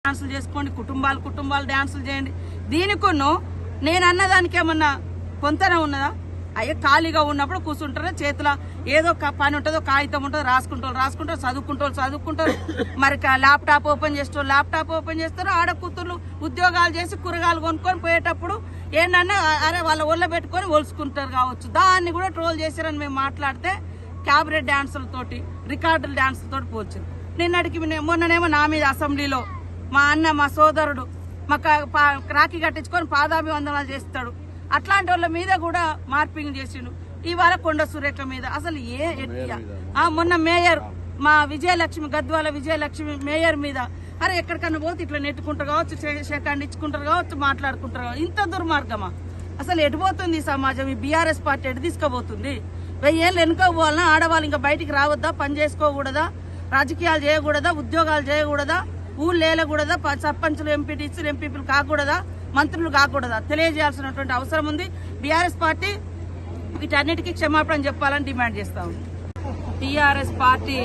డాన్సులు చేసుకోండి, కుటుంబాలు డాన్సులు చేయండి. దీనికును నేను అన్నదానికి ఏమన్నా పొంతన ఉన్నదా? అయ్యే ఖాళీగా ఉన్నప్పుడు కూర్చుంటారు, చేతిలో ఏదో పని ఉంటుందో కాగితం ఉంటుందో రాసుకుంటారు, చదువుకుంటారు. మరి ల్యాప్టాప్ ఓపెన్ చేస్తారు. ఆడ కూతుర్లు ఉద్యోగాలు చేసి కూరగాయలు కొనుక్కొని పోయేటప్పుడు ఏంటన్నా అరే వాళ్ళ ఒళ్ళో పెట్టుకొని ఒలుసుకుంటారు కావచ్చు. దాన్ని కూడా ట్రోల్ చేశారని మేము మాట్లాడితే క్యాబరెట్ డాన్సులతోటి, రికార్డుల డాన్సులతోటి పోల్చారు. నిన్నటికి మొన్ననేమో నా మీద అసెంబ్లీలో మా అన్న, మా సోదరుడు మాకు రాఖీ కట్టించుకొని పాదాభివందనాలు చేస్తాడు. అట్లాంటి వాళ్ళ మీద కూడా మార్పింగ్ చేసిండు. ఇవాళ కొండ సురేఖ మీద అసలు మొన్న మేయర్ మా విజయలక్ష్మి, గద్వాల విజయలక్ష్మి మేయర్ మీద అరే ఎక్కడికన్నా పోతే ఇట్లా నెట్టుకుంటారు కావచ్చు, సెకండ్ ఇచ్చుకుంటారు కావచ్చు, మాట్లాడుకుంటారు కావచ్చు. ఇంత దుర్మార్గమా? అసలు ఎటుపోతుంది ఈ సమాజం? ఈ బీఆర్ఎస్ పార్టీ ఎటు తీసుకుపోతుంది? 1000 ఏళ్ళు వెనుకపోవాలన్నా ఆడవాళ్ళు ఇంకా బయటికి రావద్దా? పని చేసుకోకూడదా? రాజకీయాలు చేయకూడదా? ఉద్యోగాలు చేయకూడదా? ఊళ్ళు వేయకూడదా? సర్పంచులు, ఎంపీటీసీలు, ఎంపీపీలు కాకూడదా? మంత్రులు కాకూడదా? తెలియజేయాల్సినటువంటి అవసరం ఉంది. బీఆర్ఎస్ పార్టీ వీటన్నిటికీ క్షమాపణ చెప్పాలని డిమాండ్ చేస్తా ఉంది. టీఆర్ఎస్ పార్టీ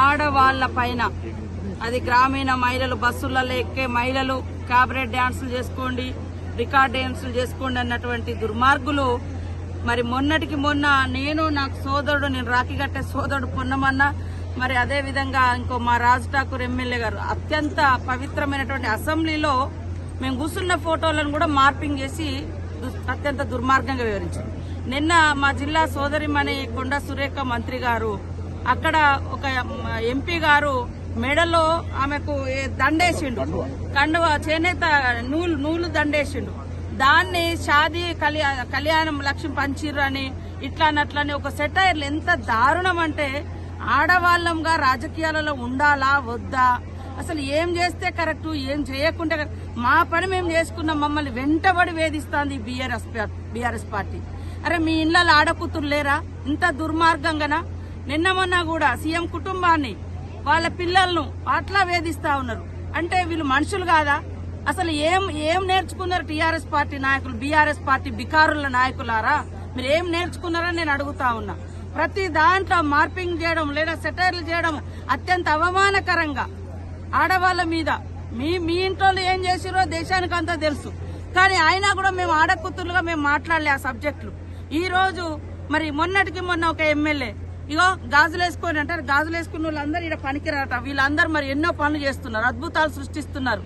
ఆడవాళ్ల పైన, అది గ్రామీణ మహిళలు, బస్సులలో ఎక్కే మహిళలు క్యాబరెట్ డాన్సులు చేసుకోండి, రికార్డ్ డాన్సులు చేసుకోండి అన్నటువంటి దుర్మార్గులు మరి మొన్నటికి మొన్న నాకు సోదరుడు, నేను రాఖీ కట్టే సోదరుడు పొన్నమన్న, మరి అదే విధంగా ఇంకో మా రాజ్ ఠాకూర్ ఎమ్మెల్యే గారు అత్యంత పవిత్రమైనటువంటి అసెంబ్లీలో మేము కూర్చున్న ఫోటోలను కూడా మార్పింగ్ చేసి అత్యంత దుర్మార్గంగా వివరించారు. నిన్న మా జిల్లా సోదరిమణి కొండ సురేఖ మంత్రి గారు అక్కడ ఒక ఎంపీ గారు మెడలో ఆమెకు దండేసిండు, కండువ చేనేత నూలు దండేసిండు. దాన్ని షాదీ కళ్యాణం లక్ష్మి పంచిర్రు అని ఇట్లానట్లని ఒక సెటైర్లు. ఎంత దారుణం అంటే ఆడవాళ్ళంగా రాజకీయాలలో ఉండాలా వద్దా? అసలు ఏం చేస్తే కరెక్ట్, ఏం చేయకుండా మా పని మేము చేసుకున్నాం, మమ్మల్ని వెంటబడి వేధిస్తాంది బీఆర్ఎస్ పార్టీ. అరే మీ ఇళ్లలో ఆడకూతురు లేరా? ఇంత దుర్మార్గంగానా? నిన్న మొన్న కూడా సీఎం కుటుంబాన్ని, వాళ్ళ పిల్లలను అట్లా వేధిస్తా ఉన్నారు. అంటే వీళ్ళు మనుషులు కాదా? అసలు ఏం నేర్చుకున్నారు టీఆర్ఎస్ పార్టీ నాయకులు? బీఆర్ఎస్ పార్టీ బికారుల నాయకులారా, మీరు ఏం నేర్చుకున్నారని నేను అడుగుతా ఉన్నా. ప్రతి దాంట్లో మార్పింగ్ చేయడం లేదా సెటైర్లు చేయడం అత్యంత అవమానకరంగా ఆడవాళ్ల మీద. మీ ఇంట్లో ఏం చేసిరో దేశానికి అంతా తెలుసు. కానీ అయినా కూడా మేము ఆడకూతురులుగా మేము మాట్లాడలే ఆ సబ్జెక్టులు. ఈ రోజు మరి మొన్నటికి మొన్న ఒక ఎమ్మెల్యే ఇగో గాజులు వేసుకొని అంటారు, గాజులు వేసుకున్న వాళ్ళందరూ ఇక్కడ పనికిరాట. వీళ్ళందరూ మరి ఎన్నో పనులు చేస్తున్నారు, అద్భుతాలు సృష్టిస్తున్నారు,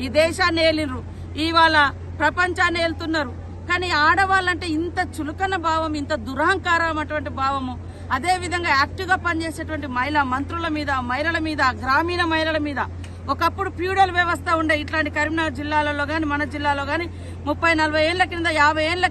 ఈ దేశాన్ని ఏలిరు, ఇవాళ ప్రపంచాన్ని ఏలుతున్నారు. కానీ ఆడవాళ్ళంటే ఇంత చులకన భావం, ఇంత దురహంకారం అటువంటి భావము. అదే విధంగా యాక్టివ్ గా పనిచేసేటువంటి మహిళల మీద, గ్రామీణ మహిళల మీద ఒకప్పుడు ఫ్యూడల్ వ్యవస్థ ఉండే. ఇట్లాంటి కరీంనగర్ జిల్లాలలో గాని మన జిల్లాలో గాని 30-40 ఏళ్ల కింద 50 ఏళ్ల